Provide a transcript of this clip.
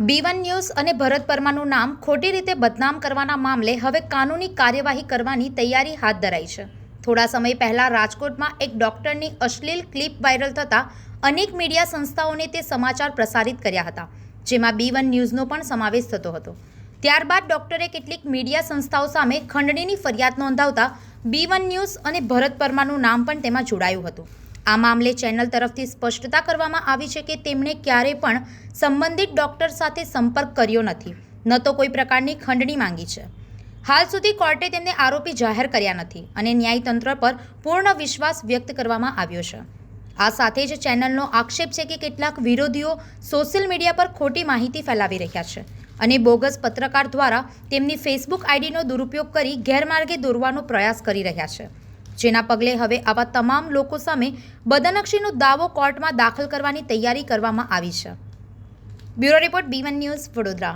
B1 news અને ભરત પરમારનું નામ ખોટી રીતે બદનામ કરવાના મામલે હવે કાનૂની કાર્યવાહી કરવાની તૈયારી હાથ ધરાઈ છે. થોડા સમય પહેલા રાજકોટમાં એક ડોક્ટરની અશ્લીલ ક્લિપ વાયરલ થતાં અનેક મીડિયા સંસ્થાઓને તે સમાચાર પ્રસારિત કર્યા હતા, જેમાં B1 ન્યૂઝનો પણ સમાવેશ થતો હતો. ત્યારબાદ ડોક્ટરે કેટલીક મીડિયા સંસ્થાઓ સામે ખંડણીની ફરિયાદ નોંધાવતા B1 ન્યૂઝ અને ભરત પરમારનું નામ પણ તેમાં જોડાયું હતું. આ મામલે ચેનલ તરફથી સ્પષ્ટતા કરવામાં આવી છે કે તેમણે ક્યારેય પણ સંબંધિત ડોક્ટર સાથે સંપર્ક કર્યો નથી, ન તો કોઈ પ્રકારની ખંડણી માંગી છે. હાલ સુધી કોર્ટે તેમને આરોપી જાહેર કર્યા નથી અને ન્યાયતંત્ર પર પૂર્ણ વિશ્વાસ વ્યક્ત કરવામાં આવ્યો છે. આ સાથે જ ચેનલનો આક્ષેપ છે કે કેટલાક વિરોધીઓ સોશિયલ મીડિયા પર ખોટી માહિતી ફેલાવી રહ્યા છે અને બોગસ પત્રકાર દ્વારા તેમની ફેસબુક આઈડીનો દુરુપયોગ કરી ગેરમાર્ગે દોરવાનો પ્રયાસ કરી રહ્યા છે, જેના પગલે હવે આવા તમામ લોકો સામે બદનક્ષીનો દાવો કોર્ટમાં દાખલ કરવાની તૈયારી કરવામાં આવી છે. Bureau report B1 news, Vadodara.